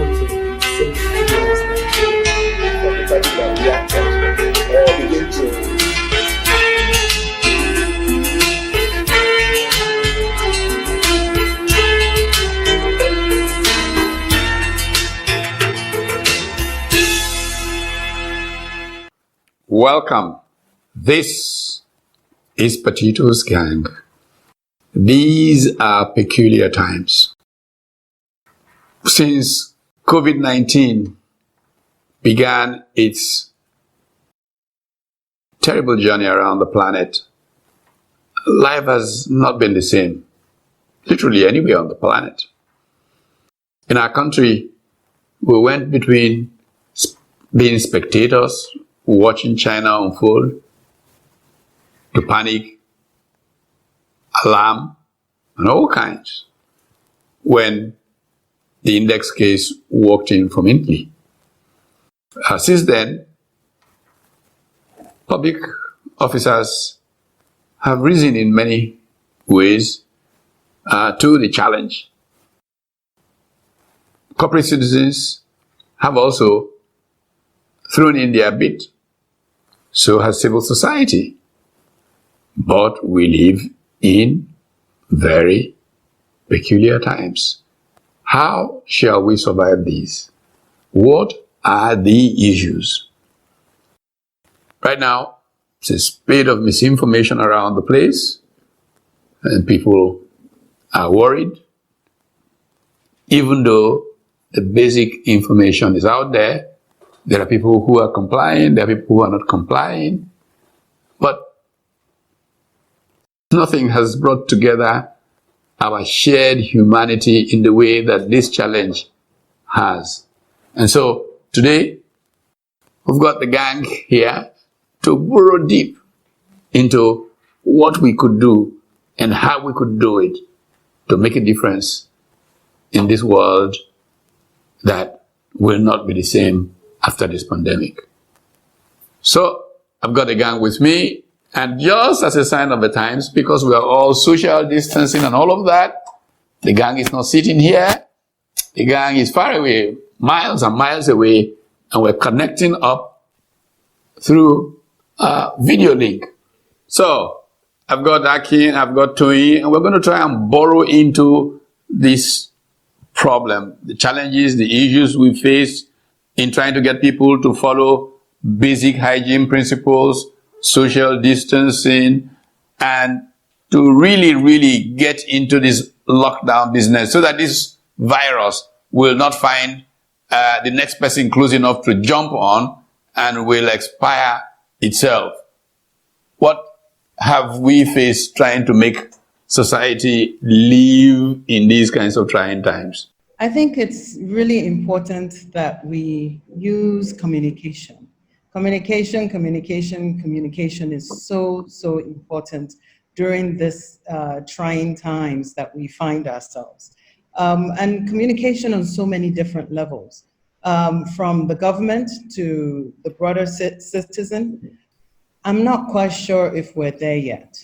country in same years from the fact that we are begin to Welcome. This is Patitos gang. These are peculiar times. Since COVID-19 began its terrible journey around the planet, life has not been the same, literally anywhere on the planet. In our country, we went between being spectators, watching China unfold, to panic, alarm, and all kinds when the index case walked in from Italy. Since then, public officers have risen in many ways to the challenge. Corporate citizens have also thrown in their bit. So has civil society. But we live in very peculiar times. How shall we survive these? What are the issues? Right now, it's a spate of misinformation around the place, and people are worried. Even though the basic information is out there, there are people who are complying, there are people who are not complying, but nothing has brought together our shared humanity in the way that this challenge has. And so today, we've got the gang here to burrow deep into what we could do and how we could do it to make a difference in this world that will not be the same after this pandemic. So I've got a gang with me, and just as a sign of the times, because we are all social distancing and all of that, the gang is not sitting here. The gang is far away, miles and miles away, and we're connecting up through a video link. So I've got Akin, I've got Toyi, and we're going to try and burrow into this problem, the challenges, the issues we face in trying to get people to follow basic hygiene principles, social distancing, and to really get into this lockdown business so that this virus will not find the next person close enough to jump on and will expire itself. What have we faced trying to make society live in these kinds of trying times? I think it's really important that we use communication. Communication is so important during this trying times that we find ourselves. And communication on so many different levels, from the government to the broader citizen. I'm not quite sure if we're there yet.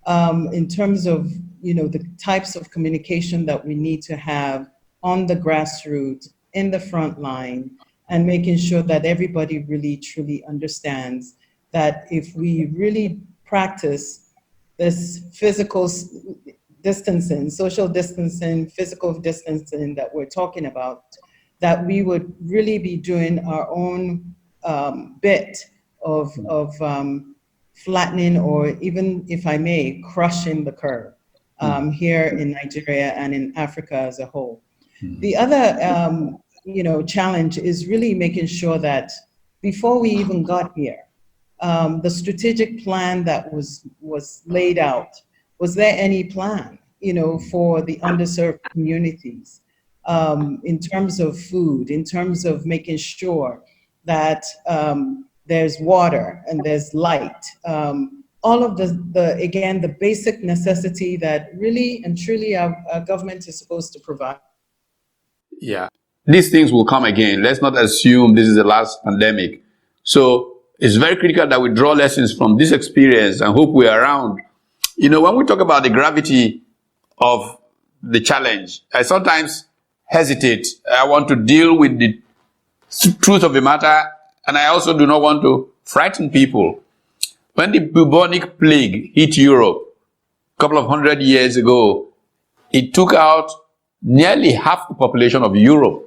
In terms of, the types of communication that we need to have on the grassroots, in the front line, and making sure that everybody really truly understands that if we really practice this physical distancing, social distancing, physical distancing that we're talking about, that we would really be doing our own bit of flattening, or even, if I may, crushing the curve here in Nigeria and in Africa as a whole. The other, challenge is really making sure that before we even got here, the strategic plan that was laid out, was there any plan, for the underserved communities, in terms of food, in terms of making sure that there's water and there's light, all of the basic necessity that really and truly our government is supposed to provide. Yeah, these things will come again. Let's not assume this is the last pandemic. So it's very critical that we draw lessons from this experience and hope we're around. When we talk about the gravity of the challenge, I sometimes hesitate. I want to deal with the truth of the matter, and I also do not want to frighten people. When the bubonic plague hit Europe a couple of 100 years ago, it took out nearly half the population of Europe.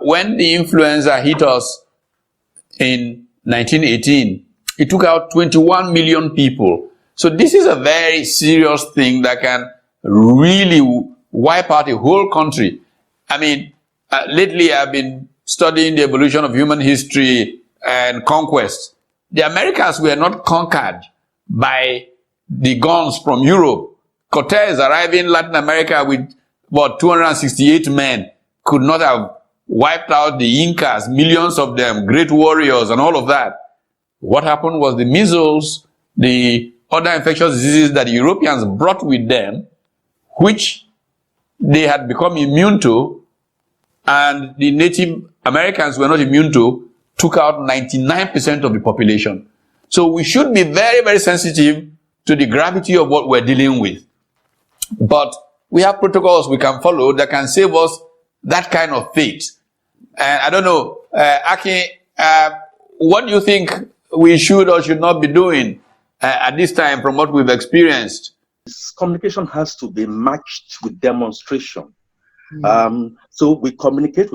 When the influenza hit us in 1918, it took out 21 million people. So this is a very serious thing that can really wipe out a whole country. I mean, lately I've been studying the evolution of human history and conquest. The Americans were not conquered by the guns from Europe. Cortez arriving in Latin America with, 268 men could not have wiped out the Incas, millions of them, great warriors and all of that. What happened was the measles, the other infectious diseases that the Europeans brought with them, which they had become immune to, and the Native Americans were not immune to, took out 99% of the population. So we should be very, very sensitive to the gravity of what we're dealing with. But we have protocols we can follow that can save us that kind of fate. And I don't know, Aki, what do you think we should or should not be doing at this time from what we've experienced? This communication has to be matched with demonstration. So we communicate,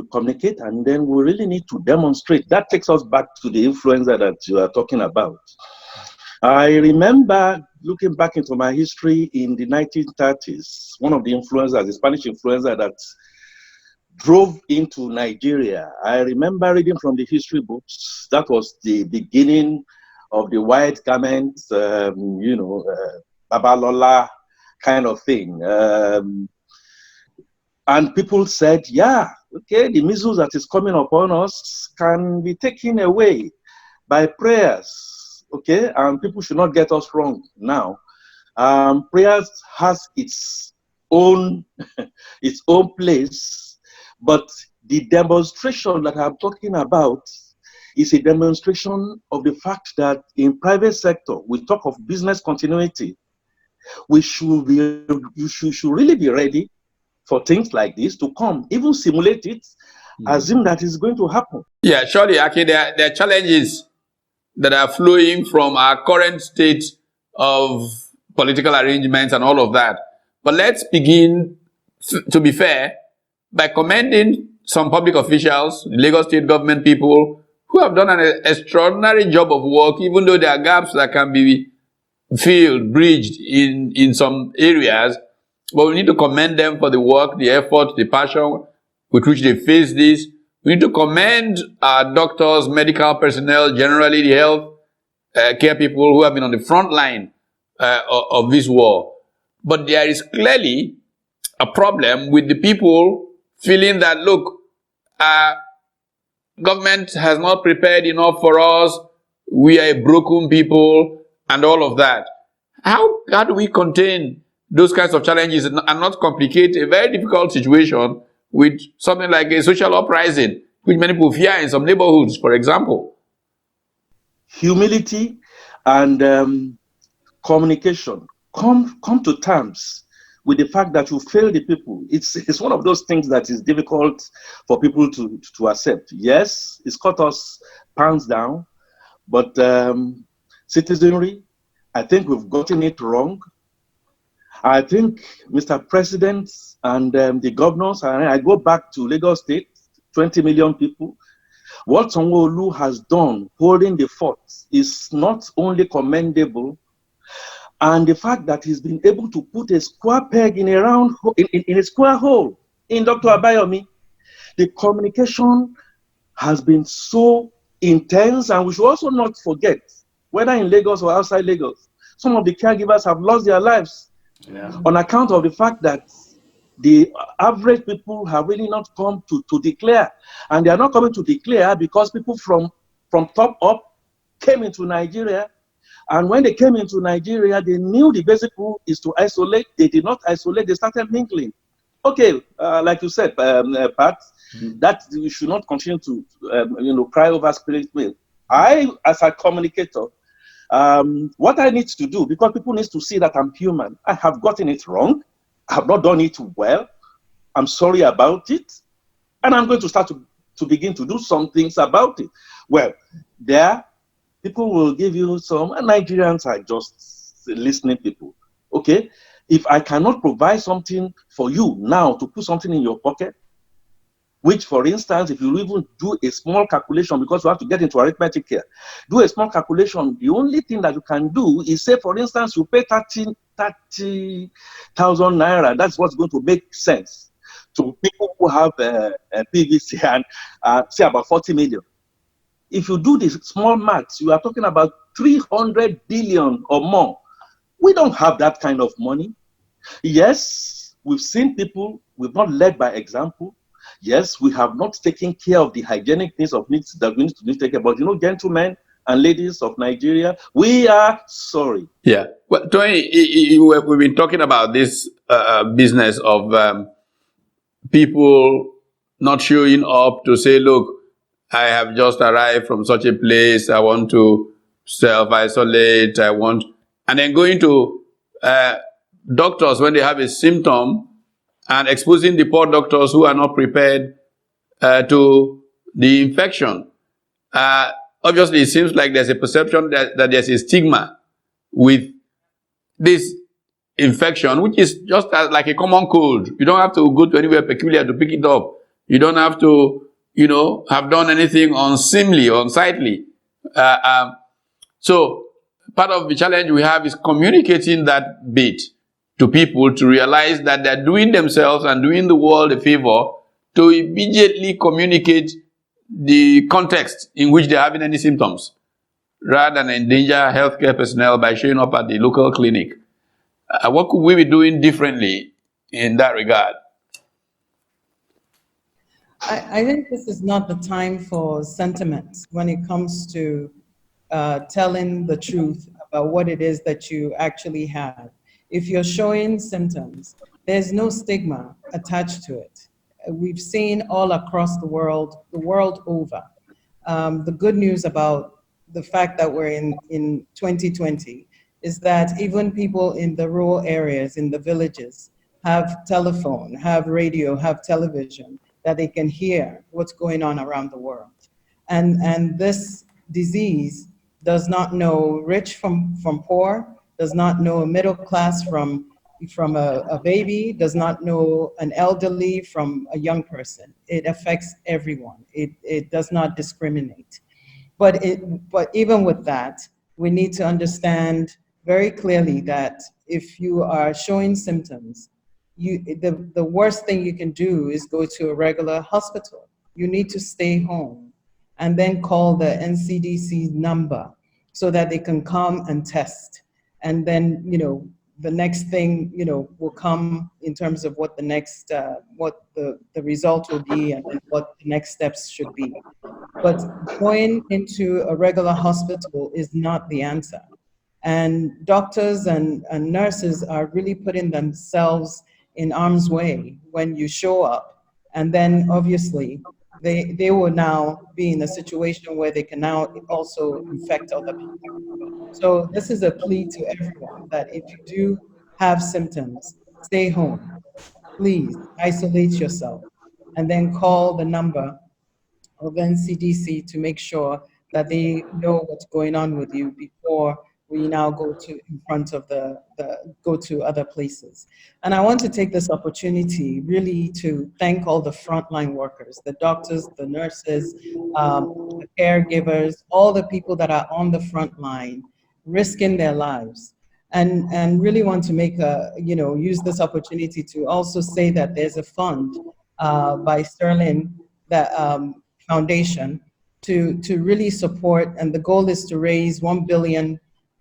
and then we really need to demonstrate. That takes us back to the influenza that you are talking about. I remember looking back into my history in the 1930s, one of the influenzas, the Spanish influenza that drove into Nigeria. I remember reading from the history books, that was the beginning of the white garment, Babalola kind of thing. And people said, yeah, okay, the measles that is coming upon us can be taken away by prayers, okay? And people should not get us wrong now. Prayers has its own place, but the demonstration that I'm talking about is a demonstration of the fact that in private sector, we talk of business continuity. You should really be ready for things like this to come, even simulate it, assume that it's going to happen. Yeah, surely, Aki, there are challenges that are flowing from our current state of political arrangements and all of that. But let's begin, to be fair, by commending some public officials, the Lagos State government people, who have done an extraordinary job of work, even though there are gaps that can be filled, bridged in some areas. But we need to commend them for the work, the effort, the passion with which they face this. We need to commend our doctors, medical personnel, generally the health care people who have been on the front line of this war. But there is clearly a problem with the people feeling that, look, government has not prepared enough for us, we are a broken people, and all of that. How do we contain those kinds of challenges and not complicate a very difficult situation with something like a social uprising, which many people fear in some neighborhoods, for example? Humility and communication. Come to terms with the fact that you fail the people. It's one of those things that is difficult for people to accept. Yes, it's cut us pounds down, but citizenry, I think we've gotten it wrong. I think Mr. President and the governors, and I go back to Lagos State, 20 million people. What Sanwo-Olu has done, holding the fort, is not only commendable, and the fact that he's been able to put a square peg in a square hole in Dr. Abayomi, the communication has been so intense, and we should also not forget, whether in Lagos or outside Lagos, some of the caregivers have lost their lives on account of the fact that the average people have really not come to declare. And they are not coming to declare because people from top up came into Nigeria. And when they came into Nigeria, they knew the basic rule is to isolate. They did not isolate, they started mingling. Okay, like you said, Pat, that we should not continue to cry over spirit milk. I, as a communicator, what I need to do, because people need to see that I'm human, I have gotten it wrong, I have not done it well, I'm sorry about it, and I'm going to start to begin to do some things about it. Well, there, people will give you some, and Nigerians are just listening people. Okay, if I cannot provide something for you now to put something in your pocket, which, for instance, if you even do a small calculation, because you have to get into arithmetic here, do a small calculation, the only thing that you can do is say, for instance, you pay 30,000 naira. That's what's going to make sense to people who have a PVC and say about 40 million. If you do this small maths, you are talking about 300 billion or more. We don't have that kind of money. Yes, we've seen people, we've not led by example. Yes, we have not taken care of the hygienic needs that we need to take care. But gentlemen and ladies of Nigeria, we are sorry. Yeah. Well, Tony, we've been talking about this business of people not showing up to say, look, I have just arrived from such a place, I want to self-isolate, and then going to doctors when they have a symptom and exposing the poor doctors who are not prepared to the infection. Obviously, it seems like there's a perception that there's a stigma with this infection, which is just like a common cold. You don't have to go to anywhere peculiar to pick it up. You don't have to, have done anything unseemly or unsightly. So part of the challenge we have is communicating that bit to people to realize that they're doing themselves and doing the world a favor to immediately communicate the context in which they're having any symptoms, rather than endanger healthcare personnel by showing up at the local clinic. What could we be doing differently in that regard? I think this is not the time for sentiments when it comes to telling the truth about what it is that you actually have. If you're showing symptoms, there's no stigma attached to it. We've seen all across the world over. The good news about the fact that we're in 2020 is that even people in the rural areas, in the villages, have telephone, have radio, have television, that they can hear what's going on around the world. And this disease does not know rich from poor, does not know a middle class from a baby, does not know an elderly from a young person. It affects everyone. It does not discriminate. But even with that, we need to understand very clearly that if you are showing symptoms, the worst thing you can do is go to a regular hospital. You need to stay home and then call the NCDC number so that they can come and test. And then, the next thing, will come in terms of what the next, what the result will be and then what the next steps should be. But going into a regular hospital is not the answer. And doctors and nurses are really putting themselves in harm's way when you show up. And then obviously they will now be in a situation where they can now also infect other people. So this is a plea to everyone that if you do have symptoms, stay home. Please isolate yourself and then call the number of NCDC to make sure that they know what's going on with you before we now go to in front of go to other places. And I want to take this opportunity really to thank all the frontline workers, the doctors, the nurses, the caregivers, all the people that are on the front line, risking their lives. And really want to make use this opportunity to also say that there's a fund by Sterling that foundation to really support, and the goal is to raise 1 billion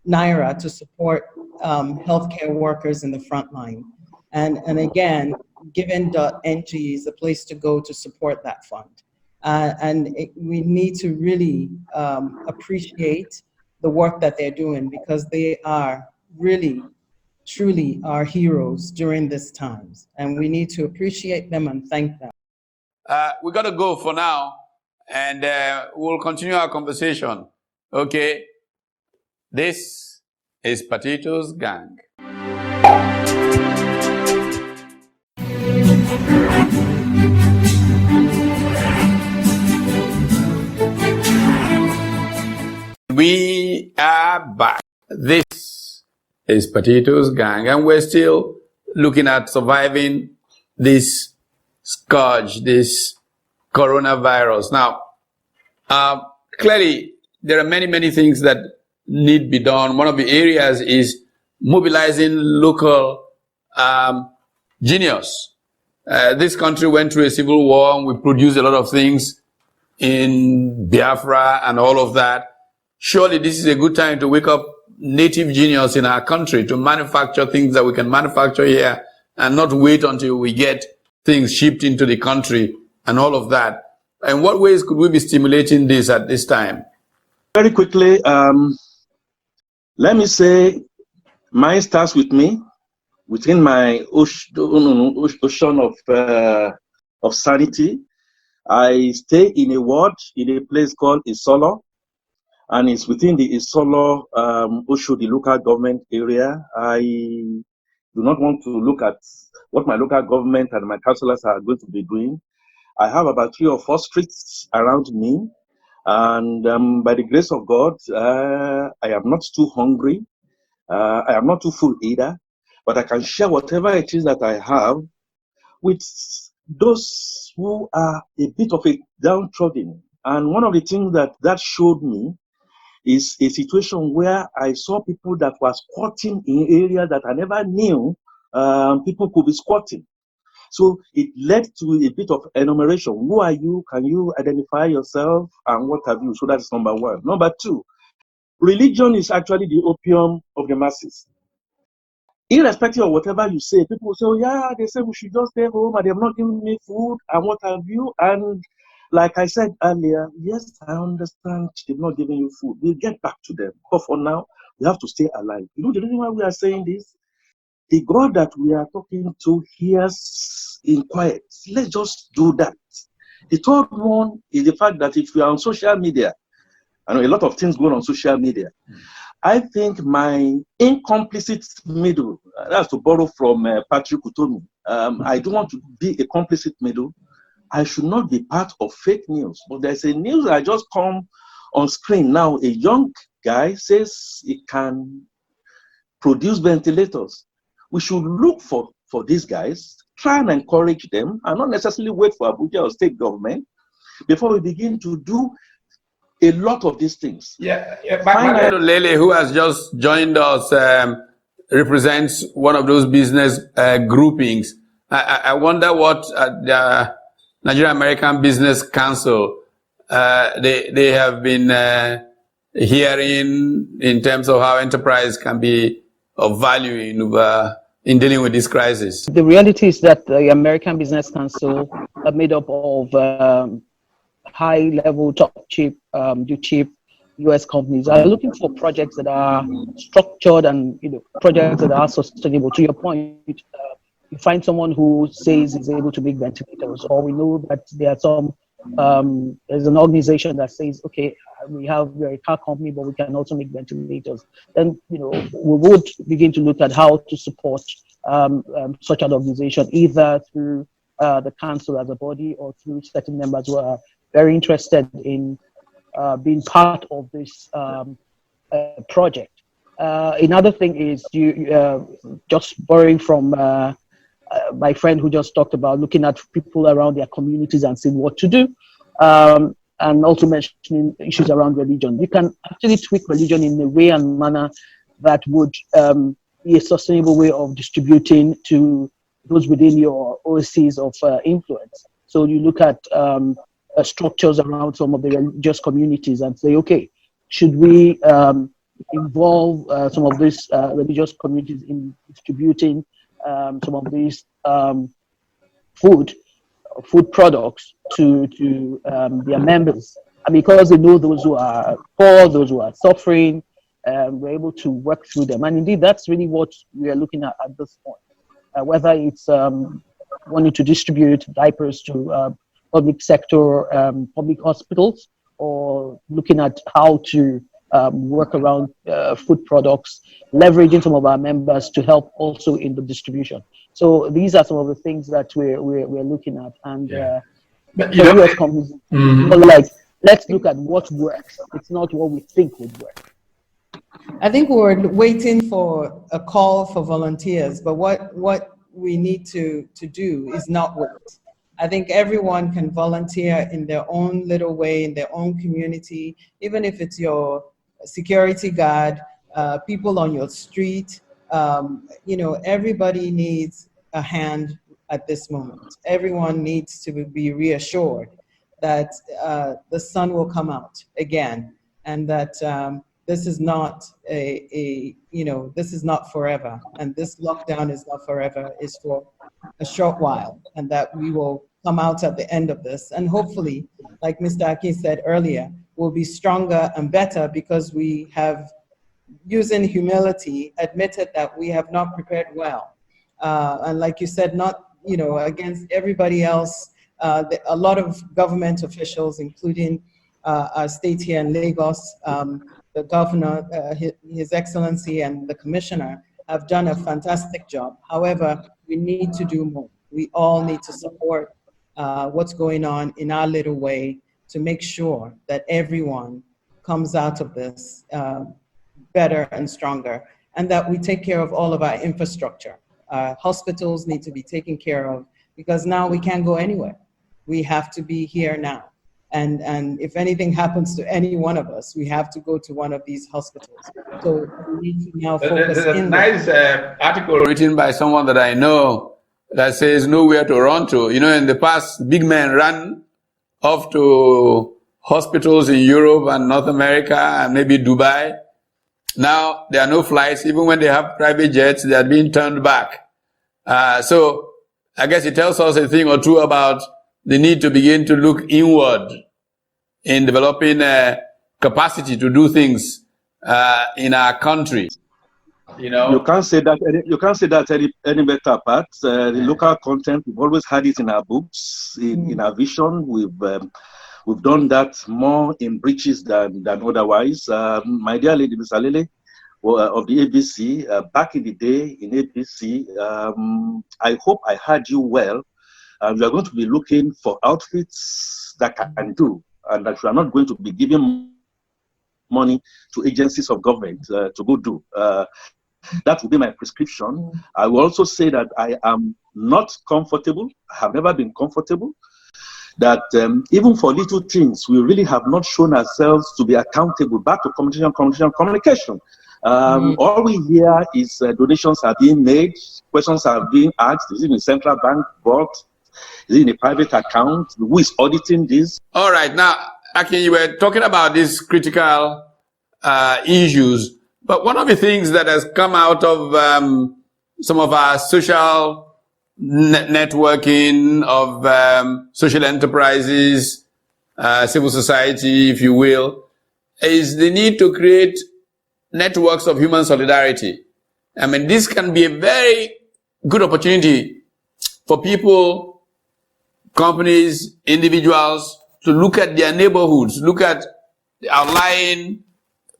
naira to support healthcare workers in the front line. And again, given.ng is a place to go to support that fund. We need to really appreciate the work that they're doing because they are really, truly our heroes during these times. And we need to appreciate them and thank them. We got to go for now, and we'll continue our conversation. Okay? This is Patitos Gang. We are back. This is Patitos Gang, and we're still looking at surviving this scourge, this coronavirus. Now, clearly, there are many things that need to be done. One of the areas is mobilizing local genius. This country went through a civil war, and we produced a lot of things in Biafra and all of that. Surely this is a good time to wake up native genius in our country to manufacture things that we can manufacture here and not wait until we get things shipped into the country and all of that. In what ways could we be stimulating this at this time? Very quickly, let me say, mine starts with me, within my ocean of sanity. I stay in a ward in a place called Isolo, and it's within the Isolo Osho, the local government area. I do not want to look at what my local government and my councillors are going to be doing. I have about 3 or 4 streets around me, and by the grace of God, I am not too hungry. I am not too full either, but I can share whatever it is that I have with those who are a bit of a downtrodden. And one of the things that showed me is a situation where I saw people that were squatting in areas that I never knew people could be squatting. So it led to a bit of enumeration. Who are you? Can you identify yourself? And what have you? So that's number one. Number two, religion is actually the opium of the masses. Irrespective of whatever you say, people say, oh, yeah, they say we should just stay home and they have not given me food and what have you. And like I said earlier, yes, I understand they've not given you food. We'll get back to them. But for now, we have to stay alive. You know the reason why we are saying this? The God that we are talking to hears in quiet. Let's just do that. The third one is the fact that if we are on social media, I know a lot of things going on social media. I think my incomplicit middle, that's to borrow from Patrick Utomi, I don't want to be a complicit middle. I should not be part of fake news. But there's a news that just come on screen now. A young guy says he can produce ventilators. We should look for these guys, try and encourage them, and not necessarily wait for Abuja or state government before we begin to do a lot of these things. Finally, Lele, who has just joined us, represents one of those business groupings. I wonder what the Nigerian American Business Council they have been hearing in terms of how enterprise can be of value in dealing with this crisis. The reality is that the American Business Council are made up of high-level, top-chip, blue-chip U.S. companies are looking for projects that are structured and projects that are sustainable. To your point, you find someone who says he's able to make ventilators, or we know that there are some. There's an organization that says, okay, we're a car company, but we can also make ventilators. Then we would begin to look at how to support such an organization, either through the council as a body or through certain members who are very interested in being part of this project. Another thing is just borrowing from my friend who just talked about looking at people around their communities and seeing what to do, and also mentioning issues around religion. You can actually tweak religion in a way and manner that would be a sustainable way of distributing to those within your OSCs of influence. So you look at structures around some of the religious communities and say, okay, should we involve some of these religious communities in distributing some of these food products to their members? And because they know those who are poor, those who are suffering, we're able to work through them. And indeed, that's really what we are looking at this point. Whether it's wanting to distribute diapers to public sector, public hospitals, or looking at how to work around food products, leveraging some of our members to help also in the distribution. So these are some of the things that we're looking at. And But, for US companies, more like, let's look at what works. It's not what we think would work. I think we're waiting for a call for volunteers, but what we need to do is not wait. I think everyone can volunteer in their own little way, in their own community, even if it's your security guard, people on your street. You know, everybody needs a hand at this moment. Everyone needs to be reassured that the sun will come out again, and that this is not this is not forever, and this lockdown is not forever, it's for a short while, and that we will come out at the end of this. And hopefully, like Mr. Aki said earlier, we'll be stronger and better because we have, using humility, admitted that we have not prepared well. And like you said, not, against everybody else, a lot of government officials, including our state here in Lagos, the governor, His Excellency, and the commissioner have done a fantastic job. However, we need to do more. We all need to support what's going on in our little way to make sure that everyone comes out of this better and stronger, and that we take care of all of our infrastructure. Hospitals need to be taken care of, because now we can't go anywhere. We have to be here now. And if anything happens to any one of us, we have to go to one of these hospitals. So we need to now focus. There's a nice article written by someone that I know that says nowhere to run to. In the past, big men ran off to hospitals in Europe and North America and maybe Dubai. Now there are no flights. Even when they have private jets, they are being turned back. So I guess it tells us a thing or two about the need to begin to look inward in developing capacity to do things in our country. You can't say that. You can't say that any better part. The local content, we've always had it in our books, in our vision. We've done that more in breaches than otherwise. My dear lady, Ms. Alele, of the ABC, back in the day in ABC, I hope I heard you well. We are going to be looking for outfits that can do, and that we are not going to be giving money to agencies of government to go do. That will be my prescription. I will also say that I am not comfortable. I have never been comfortable. That even for little things, we really have not shown ourselves to be accountable. Back to communication. All we hear is donations are being made, questions are being asked. Is it in central bank box? Is it in a private account? Who is auditing this? All right. Now, Akin, you were talking about these critical issues, but one of the things that has come out of some of our social networking of social enterprises, civil society, if you will, is the need to create networks of human solidarity. I mean, this can be a very good opportunity for people, companies, individuals to look at their neighborhoods, look at the outlying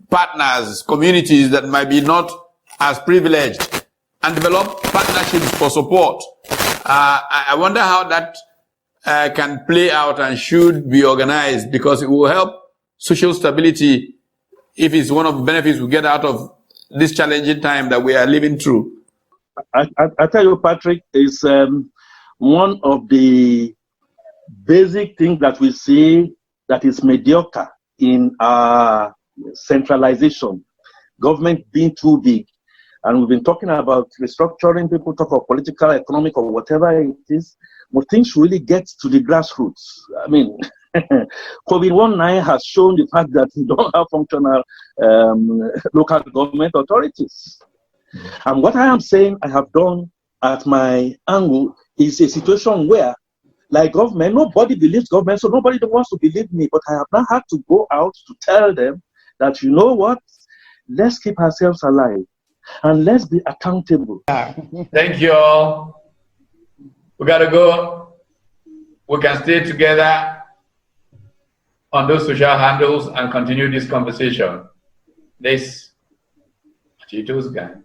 partners, communities that might be not as privileged, and develop partnerships for support. I wonder how that can play out and should be organized, because it will help social stability if it's one of the benefits we get out of this challenging time that we are living through. I tell you, Patrick, is one of the basic things that we see that is mediocre in our centralization, government being too big. And we've been talking about restructuring, people talk of political, economic, or whatever it is, but things really get to the grassroots. I mean, COVID-19 has shown the fact that we don't have functional local government authorities. And what I am saying I have done at my angle is a situation where, like government, nobody believes government, so nobody wants to believe me, but I have now had to go out to tell them that, you know what, let's keep ourselves alive and let's be accountable. Thank you all. We got to go. We can stay together on those social handles and continue this conversation. this Patitos gang